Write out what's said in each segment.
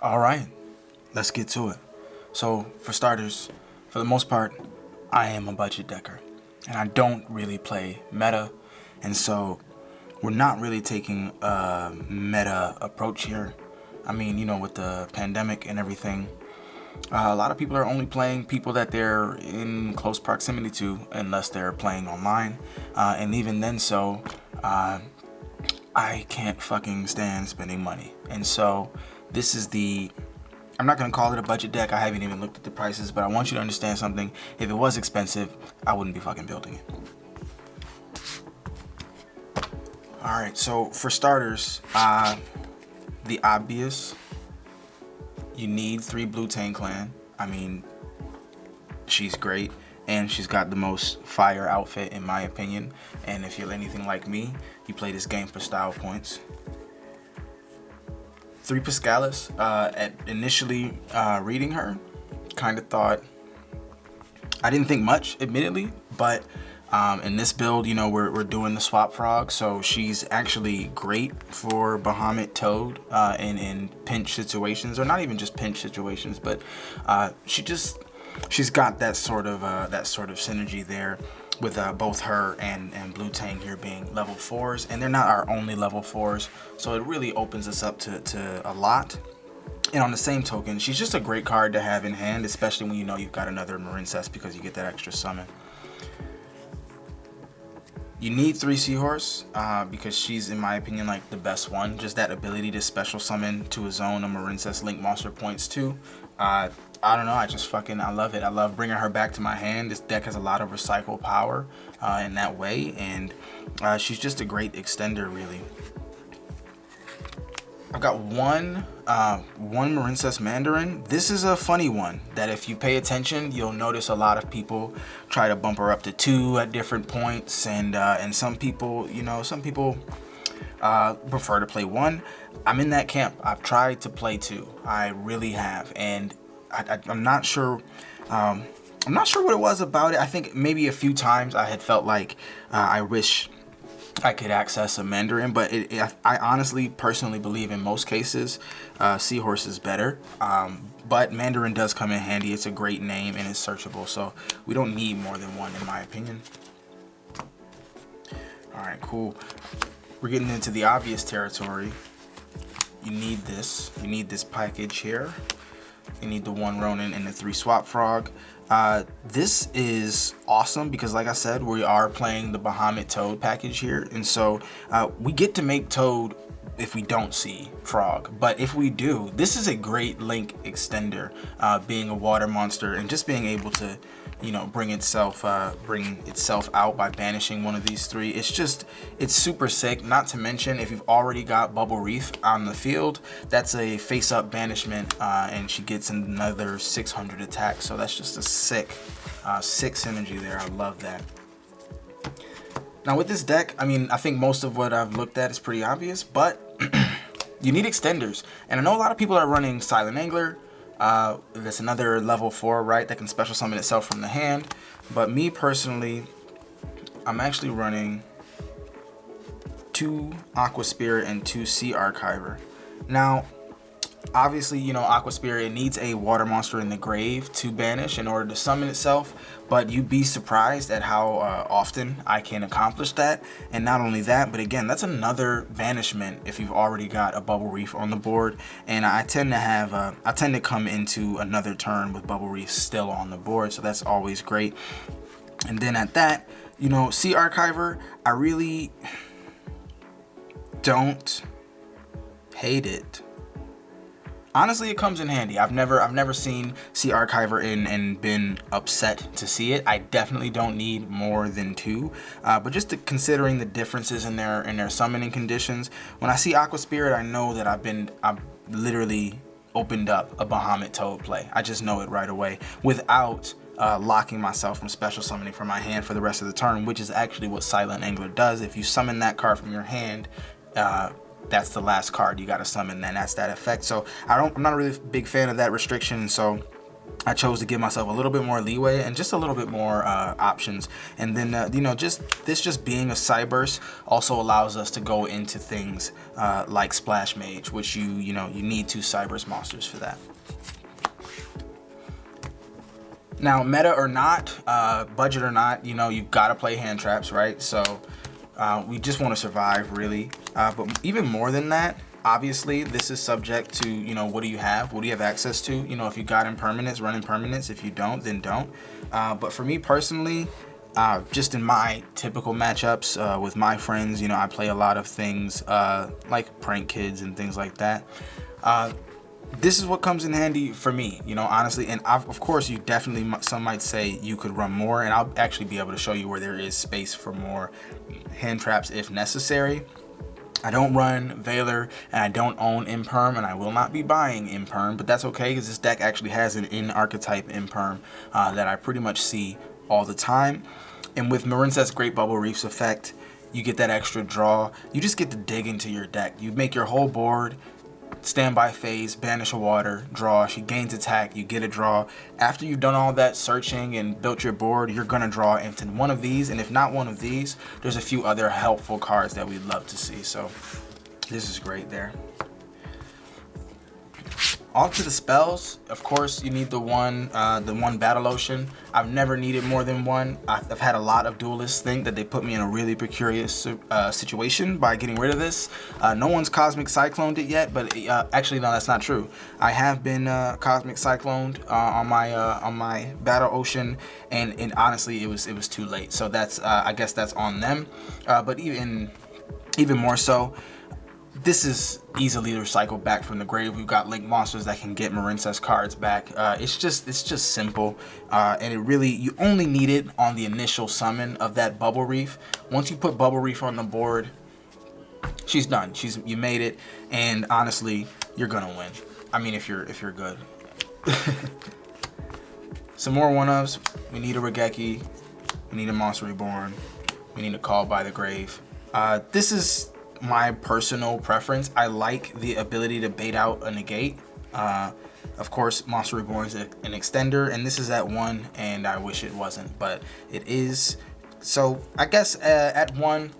All right, let's get to it. So, for starters, for the most part, I am a budget decker, and I don't really play meta, and so we're not really taking a meta approach here. I mean, with the pandemic and everything, a lot of people are only playing people that they're in close proximity to, unless they're playing online, and even then, I can't fucking stand spending money, and so this is the I'm not going to call it a budget deck. I haven't even looked at the prices, but I want you to understand something. If it was expensive, I wouldn't be fucking building it. Alright, so for starters, the obvious, you need 3 Blue Tang Clan. I mean, she's great, and she's got the most fire outfit in my opinion. And if you're anything like me, you play this game for style points. 3 Piscalis. At initially reading her, kind of thought, I didn't think much, admittedly, but in this build, we're doing the swap frog, so she's actually great for Bahamut Toad in pinch situations, or not even just pinch situations, but she's got that sort of synergy there with both her and Blue Tang here being level 4s, and they're not our only level 4s, so it really opens us up to a lot. And on the same token, she's just a great card to have in hand, especially when you've got another MARINCESS, because you get that extra summon. You need 3 Seahorse because she's, in my opinion, like the best one. Just that ability to special summon to a zone of MARINCESS Link Monster points too. I don't know, I love it. I love bringing her back to my hand. This deck has a lot of recycle power in that way, and she's just a great extender, really. I've got one MARINCESS Mandarin. This is a funny one that if you pay attention, you'll notice a lot of people try to bump her up to 2 at different points, and some people, prefer to play 1. I'm in that camp. I've tried to play 2. I really have, and I'm not sure. I'm not sure what it was about it. I think maybe a few times I had felt like I wish I could access a Mandarin, but I honestly, personally believe in most cases, Seahorse is better. But Mandarin does come in handy. It's a great name and it's searchable, so we don't need more than 1 in my opinion. Alright, cool. We're getting into the obvious territory. You need this. You need this package here. You need the 1 Ronin and the 3 Swap Frog. This is awesome because, like I said, we are playing the Bahamut Toad package here, and so we get to make Toad if we don't see Frog, but if we do, this is a great link extender, being a water monster and just being able to bring itself out by banishing one of these 3. It's super sick. Not to mention, if you've already got Bubble Reef on the field, that's a face-up banishment, and she gets another 600 attack, so that's just a sick synergy there. I love that. Now with this deck, I mean, I think most of what I've looked at is pretty obvious, but you need extenders, and I know a lot of people are running Silent Angler. That's another level 4, right, that can special summon itself from the hand. But me personally, I'm actually running 2 Aqua Spirit and 2 Sea Archiver. Now, obviously, Aqua Spirit needs a water monster in the grave to banish in order to summon itself, but you'd be surprised at how often I can accomplish that. And not only that, but again, that's another banishment if you've already got a Bubble Reef on the board. And I tend to come into another turn with Bubble Reef still on the board, so that's always great. And then at that, Sea Archiver, I really don't hate it. Honestly, it comes in handy. I've never seen Sea Archiver and been upset to see it. I definitely don't need more than 2, but just considering the differences in their summoning conditions, when I see Aqua Spirit, I know that I've literally opened up a Bahamut Toad play. I just know it right away without locking myself from special summoning from my hand for the rest of the turn, which is actually what Silent Angler does. If you summon that card from your hand, that's the last card you got to summon, and that's that effect. So I'm not a really big fan of that restriction, so I chose to give myself a little bit more leeway and just a little bit more options. And then, you know, just being a Cyburst also allows us to go into things like Splash Mage, which you need 2 Cyburst monsters for that. Now, meta or not, budget or not, you know, you've got to play hand traps, right? So we just want to survive, really. But even more than that, obviously, this is subject to, you know, what do you have? What do you have access to? You know, if you got impermanence, run impermanence. If you don't, then don't. But for me personally, just in my typical matchups with my friends, you know, I play a lot of things like Prank Kids and things like that. This is what comes in handy for me, you know, honestly. And of course, you definitely, some might say you could run more, and I'll actually be able to show you where there is space for more hand traps if necessary. I don't run Valor, and I don't own Imperm, and I will not be buying Imperm, but that's okay because this deck actually has an in-archetype Imperm that I pretty much see all the time. And with MARINCESS Great Bubble Reef's effect, you get that extra draw. You just get to dig into your deck. You make your whole board, standby phase, banish a water, draw. She gains attack, you get a draw. After you've done all that searching and built your board, you're gonna draw into one of these, and if not one of these, there's a few other helpful cards that we'd love to see. So this is great there. On to the spells. Of course, you need the one Battle Ocean. I've never needed more than one. I've had a lot of duelists think that they put me in a really precarious situation by getting rid of this. No one's Cosmic Cycloned it yet, but actually, no, that's not true. I have been Cosmic Cycloned on my Battle Ocean, and honestly, it was too late. So that's I guess that's on them. But even more so, this is easily recycled back from the grave. We've got Link monsters that can get MARINCESS cards back. It's just simple, and it really, you only need it on the initial summon of that Bubble Reef. Once you put Bubble Reef on the board, she's done. You made it, and honestly, you're gonna win. I mean, if you're good. Some more one-ofs. We need a Regeki. We need a Monster Reborn. We need a Call by the Grave. This is my personal preference. I like the ability to bait out a negate. Of course, Monster Reborn is an extender, and this is at 1, and I wish it wasn't, but it is. So I guess at 1,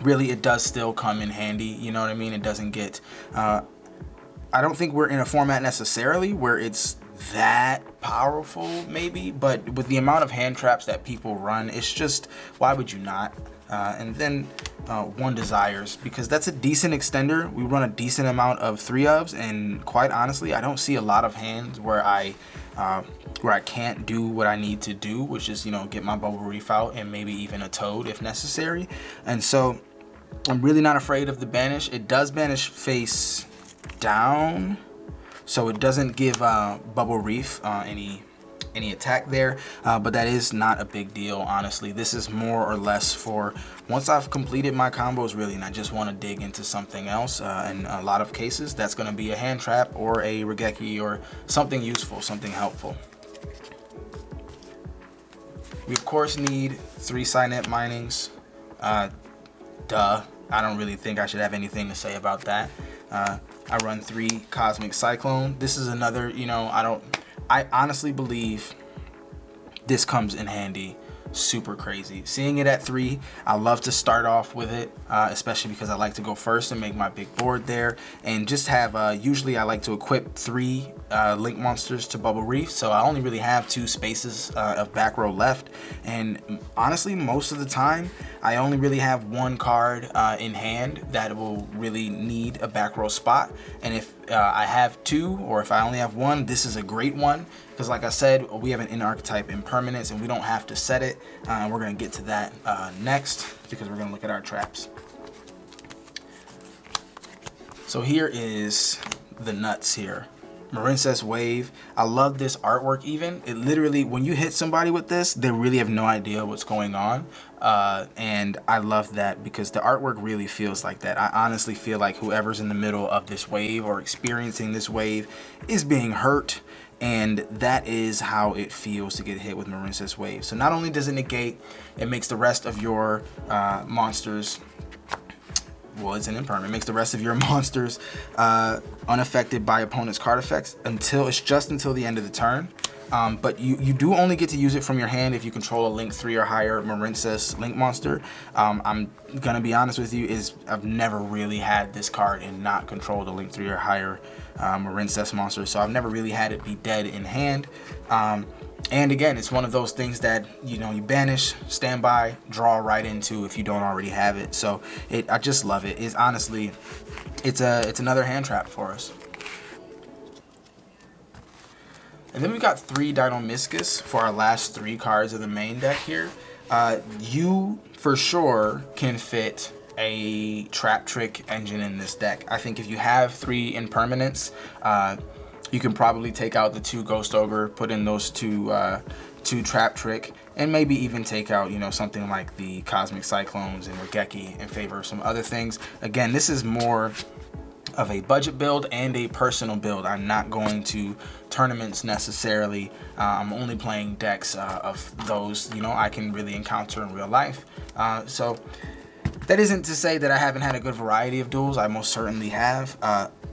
really, it does still come in handy. You know what I mean? It doesn't get. I don't think we're in a format necessarily where it's that powerful, maybe, but with the amount of hand traps that people run, it's just, why would you not? And then one Desires, because that's a decent extender. We run a decent amount of 3-ofs, and quite honestly, I don't see a lot of hands where I can't do what I need to do, which is, you know, get my Bubble Reef out and maybe even a Toad if necessary. And so I'm really not afraid of the banish. It does banish face down, so it doesn't give Bubble Reef any attack there, but that is not a big deal, honestly. This is more or less for once I've completed my combos, really, and I just want to dig into something else. In a lot of cases, that's going to be a hand trap or a Regeki or something useful, something helpful. We of course need 3 Cynet Minings. Duh. I don't really think I should have anything to say about that. I run 3 Cosmic Cyclone. This is another, you know, I honestly believe this comes in handy super crazy. Seeing it at 3, I love to start off with it, especially because I like to go first and make my big board there, and just have, usually I like to equip 3 Link monsters to Bubble Reef, so I only really have 2 spaces of back row left, and honestly, most of the time, I only really have 1 card in hand that will really need a back row spot, and if I have 2, or if I only have 1, this is a great one, because like I said, we have an in-archetype impermanence, and we don't have to set it. We're going to get to that next, because we're going to look at our traps. So here is the nuts here. MARINCESS Wave. I love this artwork even. It literally, when you hit somebody with this, they really have no idea what's going on. And I love that because the artwork really feels like that. I honestly feel like whoever's in the middle of this wave or experiencing this wave is being hurt. And that is how it feels to get hit with MARINCESS Wave. So not only does it negate, it makes the rest of your monsters, well, it's an impermanent, it makes the rest of your monsters unaffected by opponent's card effects until the end of the turn. but you do only get to use it from your hand if you control a Link 3 or higher MARINCESS Link monster. I'm gonna be honest with you, I've never really had this card and not controlled a Link 3 or higher MARINCESS monster, so I've never really had it be dead in hand. And again, it's one of those things that, you know, you banish, stand by, draw right into if you don't already have it. So I just love it. It's honestly, it's another hand trap for us. And then we've got 3 Dino-Miscus for our last 3 cards of the main deck here. You for sure can fit a Trap Trick engine in this deck. I think if you have 3 impermanents, you can probably take out the 2 Ghost Ogre, put in those 2 Trap Trick, and maybe even take out, you know, something like the Cosmic Cyclones and Regeki in favor of some other things. Again, this is more of a budget build and a personal build. I'm not going to tournaments necessarily. I'm only playing decks of those, you know, I can really encounter in real life. So that isn't to say that I haven't had a good variety of duels. I most certainly have.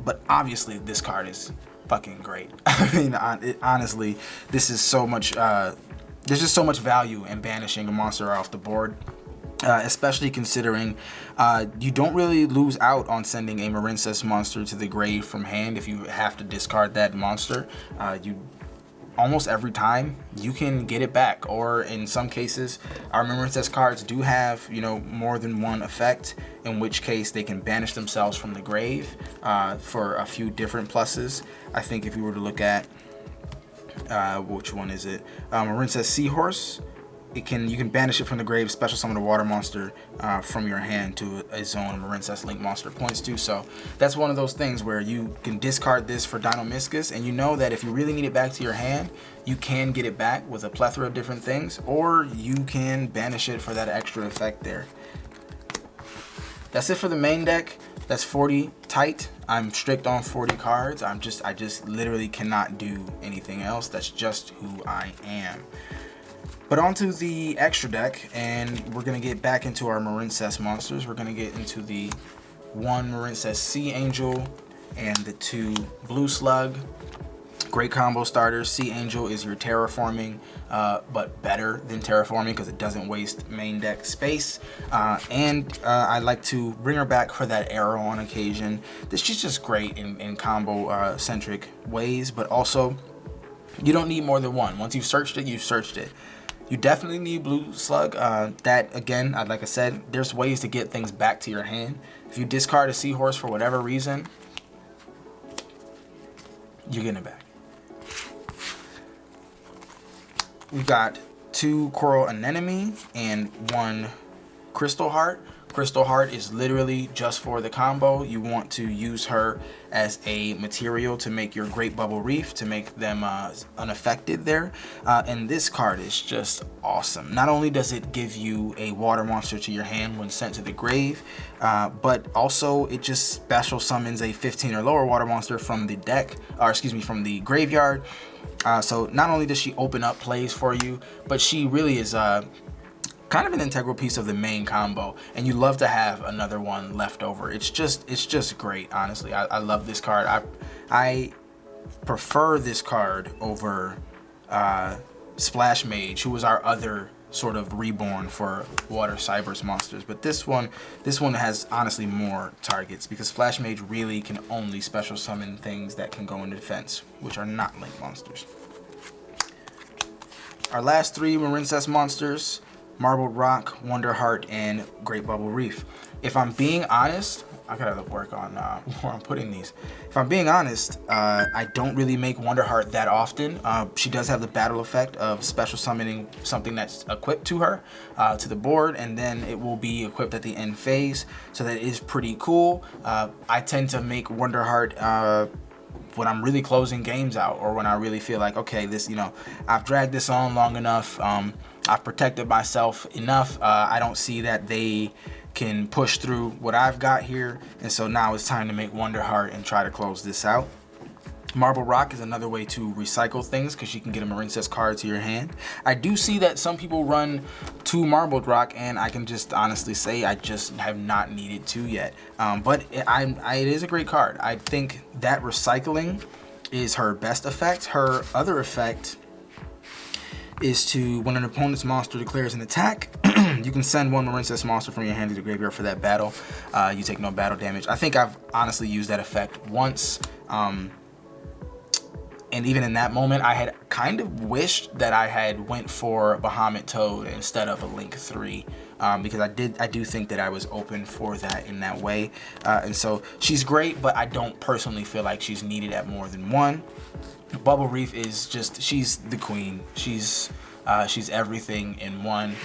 But obviously this card is fucking great. I mean, honestly, this is so much, there's just so much value in banishing a monster off the board, especially considering you don't really lose out on sending a MARINCESS monster to the grave from hand if you have to discard that monster. You almost every time you can get it back, or in some cases our MARINCESS cards do have, you know, more than one effect, in which case they can banish themselves from the grave for a few different pluses. I think if you were to look at which one is it, MARINCESS Seahorse, you can banish it from the grave, special summon a water monster from your hand to a zone a MARINCESS Link monster points to. So that's one of those things where you can discard this for Dino-Miscus, and you know that if you really need it back to your hand, you can get it back with a plethora of different things, or you can banish it for that extra effect there. That's it for the main deck. That's 40 tight. I'm strict on 40 cards. I just literally cannot do anything else. That's just who I am. But onto the extra deck, and we're gonna get back into our MARINCESS monsters. We're gonna get into the 1 MARINCESS Sea Angel and the 2 Blue Slug. Great combo starters. Sea Angel is your terraforming, but better than terraforming because it doesn't waste main deck space. I like to bring her back for that arrow on occasion. She's just great in combo centric ways, but also you don't need more than one. Once you've searched it, you've searched it. You definitely need Blue Slug. That, again, like I said, there's ways to get things back to your hand. If you discard a Seahorse for whatever reason, you're getting it back. We've got 2 Coral Anemone and 1 Crystal Heart. Crystal Heart is literally just for the combo. You want to use her as a material to make your Great Bubble Reef, to make them unaffected there. And this card is just awesome. Not only does it give you a water monster to your hand when sent to the grave, but also it just special summons a 15 or lower water monster from the deck, or excuse me, from the graveyard. So not only does she open up plays for you, but she really is kind of an integral piece of the main combo, and you love to have another one left over. It's just great, honestly. I love this card. I prefer this card over Splash Mage, who was our other sort of reborn for Water Cyberse monsters. But this one has honestly more targets, because Splash Mage really can only special summon things that can go into defense, which are not Link monsters. Our last 3 MARINCESS monsters: Marbled Rock, Wonder Heart, and Great Bubble Reef. If I'm being honest, I gotta work on where I'm putting these. If I'm being honest, I don't really make Wonder Heart that often. She does have the battle effect of special summoning something that's equipped to her to the board, and then it will be equipped at the end phase, so that is pretty cool. I tend to make Wonder Heart when I'm really closing games out, or when I really feel like, okay, this, you know, I've dragged this on long enough. I've protected myself enough. I don't see that they can push through what I've got here, and so now it's time to make Wonder Heart and try to close this out. Marble Rock is another way to recycle things, because you can get a MARINCESS card to your hand. I do see that some people run 2 Marbled Rock, and I can just honestly say I just have not needed to yet. But it is a great card. I think that recycling is her best effect. Her other effect is to, when an opponent's monster declares an attack, you can send one Marincess monster from your hand to the graveyard for that battle. You take no battle damage. I think I've honestly used that effect once. And even in that moment, I had kind of wished that I had went for Bahamut Toad instead of a Link 3. Because I do think that I was open for that in that way. And so she's great, but I don't personally feel like she's needed at more than one. Bubble Reef is just, she's the queen. She's everything in one.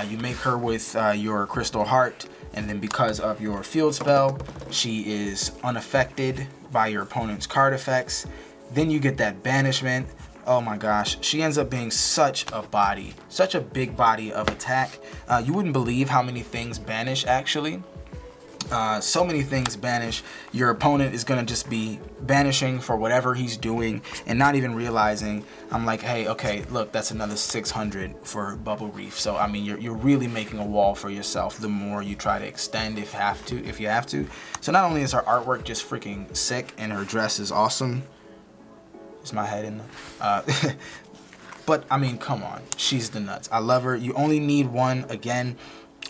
You make her with your Crystal Heart, and then because of your field spell, she is unaffected by your opponent's card effects. Then you get that banishment. Oh my gosh, she ends up being such a body, such a big body of attack. You wouldn't believe how many things banish actually. So many things banish. Your opponent is gonna just be banishing for whatever he's doing and not even realizing. I'm like, hey, okay, look, that's another 600 for Bubble Reef. So I mean, you're really making a wall for yourself the more you try to extend if you have to. So not only is her artwork just freaking sick and her dress is awesome. Is my head in there? But I mean, come on, she's the nuts. I love her. You only need one. Again,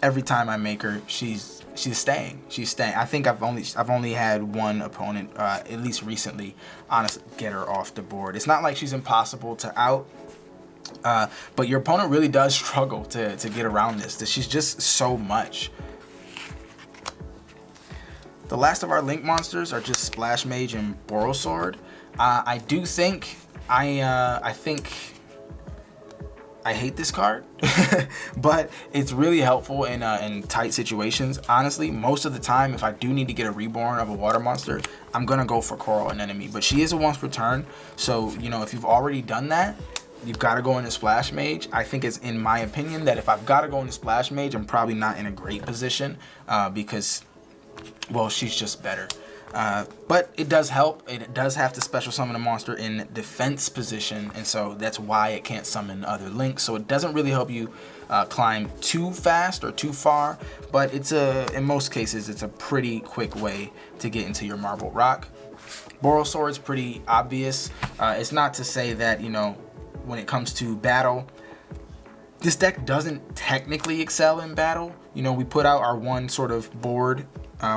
every time I make her, she's staying. She's staying. I think I've only had one opponent, at least recently, honestly, get her off the board. It's not like she's impossible to out, but your opponent really does struggle to get around this. She's just so much. The last of our Link monsters are just Splash Mage and Borosword. I do think I hate this card, but it's really helpful in tight situations. Honestly, most of the time, if I do need to get a reborn of a water monster, I'm gonna go for Coral Anemone. But she is a once per turn, so you know, if you've already done that, you've got to go into Splash Mage. I think it's, in my opinion, that if I've got to go into Splash Mage, I'm probably not in a great position because, well, she's just better. But it does help. It does have to special summon a monster in defense position, and so that's why it can't summon other links. So it doesn't really help you climb too fast or too far, but it's in most cases, it's a pretty quick way to get into your Marble Rock. Borosword is pretty obvious. It's not to say that, you know, when it comes to battle, this deck doesn't technically excel in battle. You know, we put out our one sort of board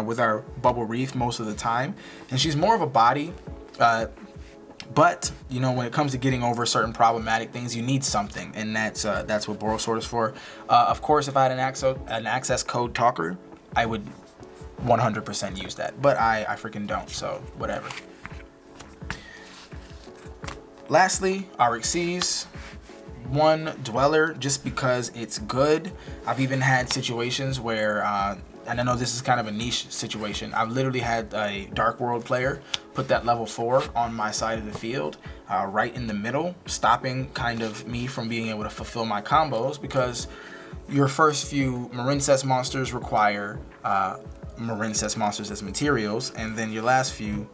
with our Bubble Reef most of the time, and she's more of a body, but you know, when it comes to getting over certain problematic things, you need something, and that's what Borosword is for. Of course, if I had an access code talker, I would 100% use that, but I freaking don't, so whatever. Lastly, PRIXSWRLD. One Dweller, just because it's good. I've even had situations where, and I know this is kind of a niche situation, I've literally had a Dark World player put that level 4 on my side of the field, right in the middle, stopping kind of me from being able to fulfill my combos, because your first few MARINCESS monsters require MARINCESS monsters as materials, and then your last few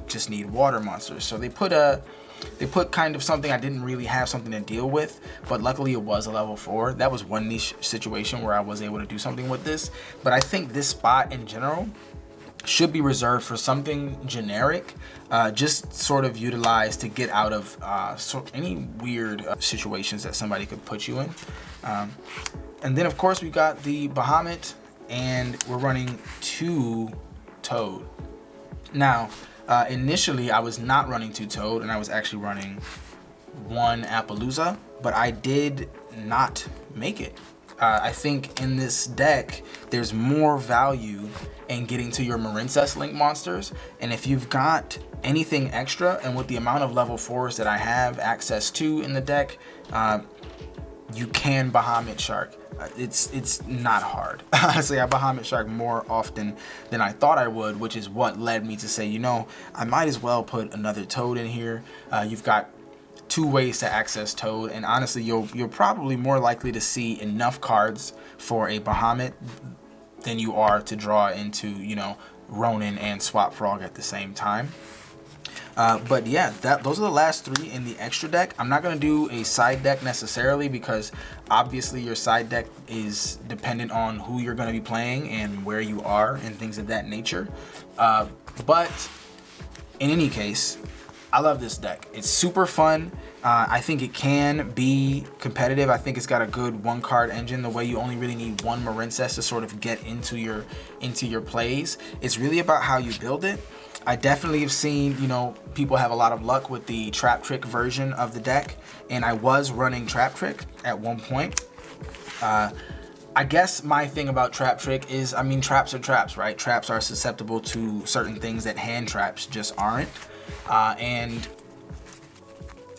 just need water monsters. So they put kind of something I didn't really have something to deal with, but luckily it was a level 4. That was one niche situation where I was able to do something with this. But I think this spot in general should be reserved for something generic, just sort of utilized to get out of any weird situations that somebody could put you in. And then of course we got the Bahamut, and we're running 2 Toad. Now, initially I was not running 2 Toad, and I was actually running 1 Appaloosa, but I did not make it. I think in this deck, there's more value in getting to your MARINCESS Link monsters, and if you've got anything extra, and with the amount of level 4s that I have access to in the deck, you can Bahamut Shark. It's not hard. Honestly, I Bahamut Shark more often than I thought I would, which is what led me to say, you know, I might as well put another Toad in here. You've got 2 ways to access Toad, and honestly, you're probably more likely to see enough cards for a Bahamut than you are to draw into, you know, Ronin and Swap Frog at the same time. But yeah, those are the last 3 in the extra deck. I'm not going to do a side deck necessarily, because obviously your side deck is dependent on who you're going to be playing and where you are and things of that nature. But in any case, I love this deck. It's super fun. I think it can be competitive. I think it's got a good one card engine, the way you only really need one MARINCESS to sort of get into your plays. It's really about how you build it. I definitely have seen, you know, people have a lot of luck with the Trap Trick version of the deck, and I was running Trap Trick at one point. I guess my thing about Trap Trick is, I mean, traps are traps, right? Traps are susceptible to certain things that hand traps just aren't. And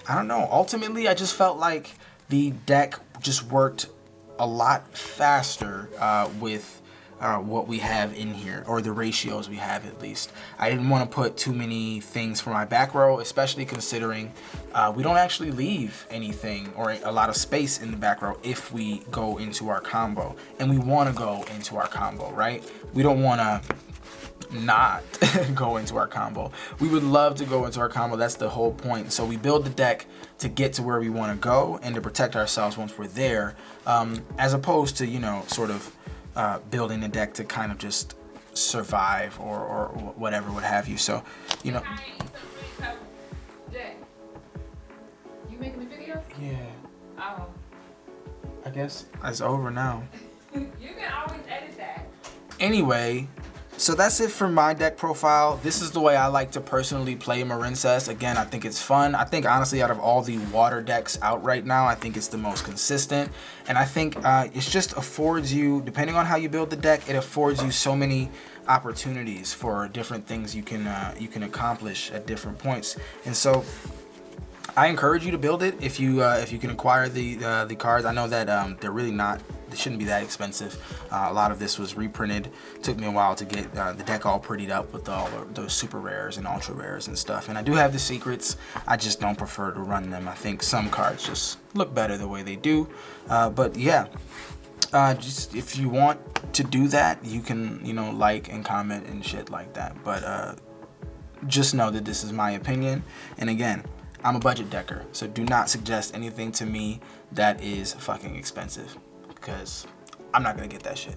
I don't know, ultimately I just felt like the deck just worked a lot faster with what we have in here, or the ratios we have at least. I didn't want to put too many things for my back row, especially considering we don't actually leave anything or a lot of space in the back row if we go into our combo, and we want to go into our combo, right? We don't want to not go into our combo. We would love to go into our combo. That's the whole point. So we build the deck to get to where we want to go and to protect ourselves once we're there, as opposed to, you know, sort of building a deck to kind of just survive or whatever, what have you. So, you know. You making the video? Yeah. Oh. I guess it's over now. You can always edit that. Anyway, so that's it for my deck profile. This is the way I like to personally play MARINCESS. Again, I think it's fun. I think honestly, out of all the water decks out right now, I think it's the most consistent. And I think it just affords you, depending on how you build the deck, it affords you so many opportunities for different things you can accomplish at different points. And so I encourage you to build it if you can acquire the cards. I know that they're really not. They shouldn't be that expensive. A lot of this was reprinted. Took me a while to get the deck all prettied up with all those super rares and ultra rares and stuff. And I do have the secrets. I just don't prefer to run them. I think some cards just look better the way they do. But yeah, just if you want to do that, you can, you know, like and comment and shit like that. But just know that this is my opinion. And again, I'm a budget decker, so do not suggest anything to me that is fucking expensive, because I'm not gonna get that shit.